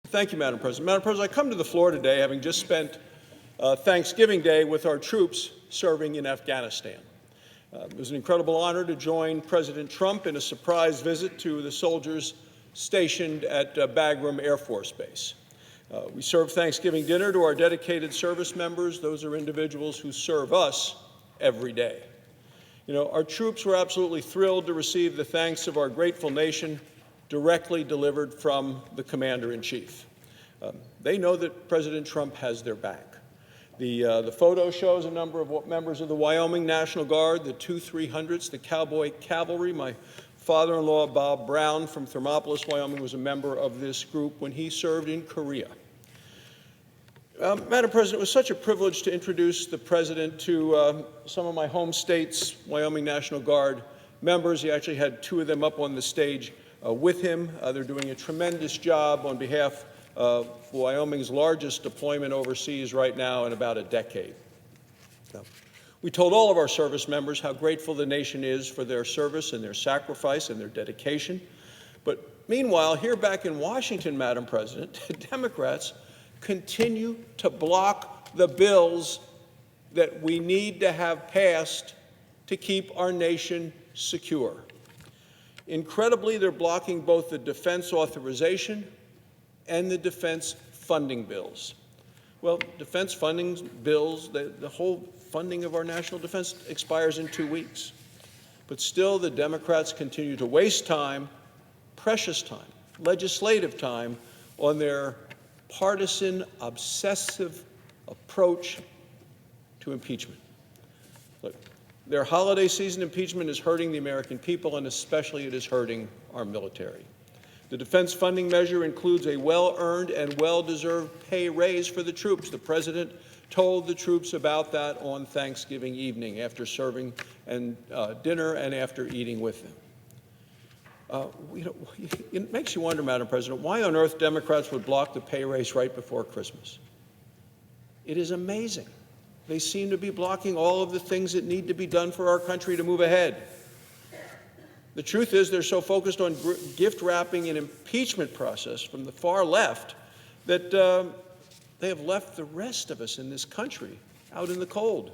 Thank you, Madam President. Madam President, I come to the floor today having just spent Thanksgiving Day with our troops serving in Afghanistan. It was an incredible honor to join President Trump in a surprise visit to the soldiers stationed at Bagram Air Force Base. We served Thanksgiving dinner to our dedicated service members. Those are individuals who serve us every day. You know, our troops were absolutely thrilled to receive the thanks of our grateful nation directly delivered from the Commander-in-Chief. They know that President Trump has their back. The photo shows a number of members of the Wyoming National Guard, the 2-300s, the Cowboy Cavalry. My father-in-law, Bob Brown, from Thermopolis, Wyoming, was a member of this group when he served in Korea. Madam President, it was such a privilege to introduce the President to some of my home state's Wyoming National Guard members. He actually had two of them up on the stage with him. They're doing a tremendous job on behalf of Wyoming's largest deployment overseas right now in about a decade. We told all of our service members how grateful the nation is for their service and their sacrifice and their dedication. But meanwhile, here back in Washington, Madam President, Democrats continue to block the bills that we need to have passed to keep our nation secure. Incredibly, they're blocking both the defense authorization and the defense funding bills. Well, defense funding bills, the whole funding of our national defense expires in 2 weeks. But still, the Democrats continue to waste time, precious time, legislative time, on their partisan, obsessive approach to impeachment. Look, their holiday season impeachment is hurting the American people, and especially it is hurting our military. The defense funding measure includes a well-earned and well-deserved pay raise for the troops. The President told the troops about that on Thanksgiving evening after serving dinner and after eating with them. It makes you wonder, Madam President, why on earth Democrats would block the pay raise right before Christmas. It is amazing. They seem to be blocking all of the things that need to be done for our country to move ahead. The truth is they're so focused on gift wrapping and impeachment process from the far left that they have left the rest of us in this country out in the cold.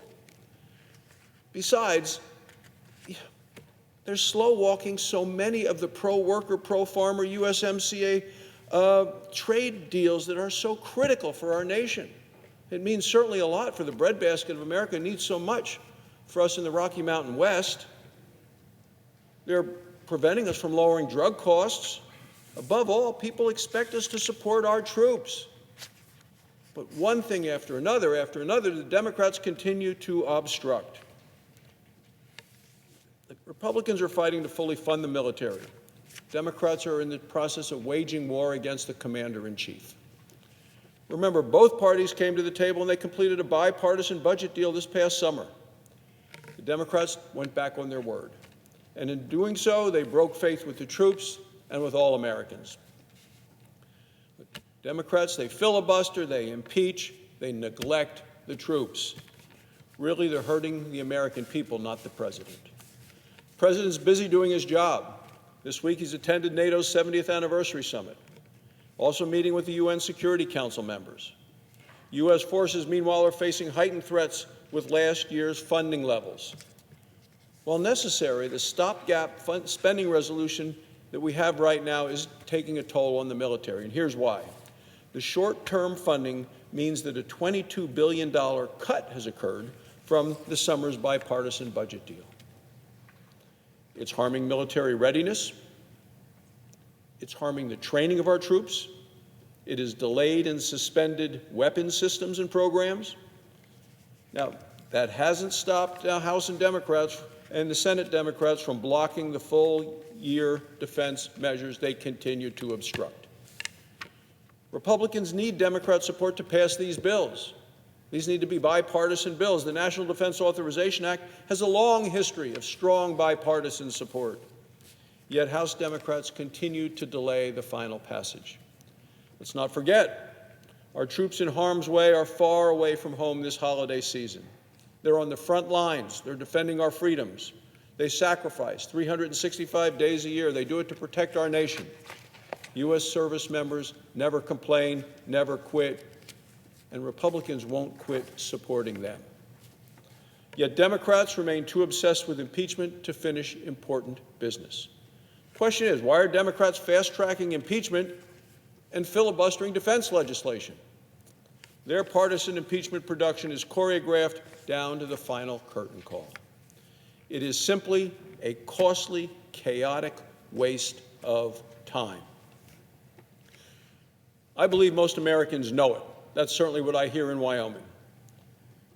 Besides, they're slow-walking so many of the pro-worker, pro-farmer USMCA trade deals that are so critical for our nation. It means certainly a lot for the breadbasket of America. It needs so much for us in the Rocky Mountain West. They're preventing us from lowering drug costs. Above all, people expect us to support our troops. But one thing after another, the Democrats continue to obstruct. The Republicans are fighting to fully fund the military. Democrats are in the process of waging war against the Commander-in-Chief. Remember, both parties came to the table and they completed a bipartisan budget deal this past summer. The Democrats went back on their word. And in doing so, they broke faith with the troops and with all Americans. Democrats, they filibuster, they impeach, they neglect the troops. Really, they're hurting the American people, not the President. The President's busy doing his job. This week, he's attended NATO's 70th anniversary summit, also meeting with the UN Security Council members. U.S. forces, meanwhile, are facing heightened threats with last year's funding levels. While necessary, the stopgap spending resolution that we have right now is taking a toll on the military, and here's why. The short-term funding means that a $22 billion cut has occurred from the summer's bipartisan budget deal. It's harming military readiness. It's harming the training of our troops. It has delayed and suspended weapons systems and programs. Now, that hasn't stopped House and Democrats and the Senate Democrats from blocking the full-year defense measures they continue to obstruct. Republicans need Democrat support to pass these bills. These need to be bipartisan bills. The National Defense Authorization Act has a long history of strong bipartisan support. Yet House Democrats continue to delay the final passage. Let's not forget, our troops in harm's way are far away from home this holiday season. They're on the front lines. They're defending our freedoms. They sacrifice 365 days a year. They do it to protect our nation. U.S. service members never complain, never quit, and Republicans won't quit supporting them. Yet Democrats remain too obsessed with impeachment to finish important business. The question is, why are Democrats fast-tracking impeachment and filibustering defense legislation? Their partisan impeachment production is choreographed down to the final curtain call. It is simply a costly, chaotic waste of time. I believe most Americans know it. That's certainly what I hear in Wyoming.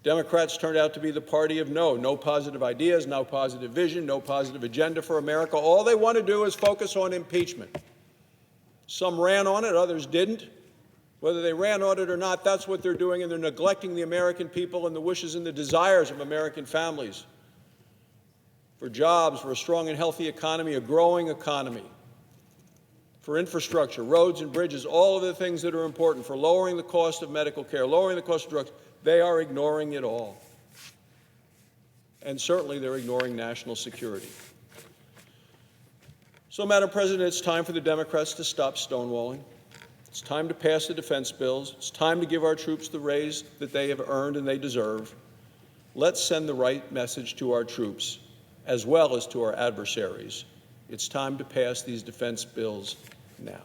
Democrats turned out to be the party of no positive ideas, no positive vision, no positive agenda for America. All they want to do is focus on impeachment. Some ran on it, others didn't. Whether they ran on it or not, that's what they're doing, and they're neglecting the American people and the wishes and the desires of American families for jobs, for a strong and healthy economy, a growing economy, for infrastructure, roads and bridges, all of the things that are important, for lowering the cost of medical care, lowering the cost of drugs. They are ignoring it all. And certainly they're ignoring national security. So, Madam President, it's time for the Democrats to stop stonewalling. It's time to pass the defense bills. It's time to give our troops the raise that they have earned and they deserve. Let's send the right message to our troops as well as to our adversaries. It's time to pass these defense bills now.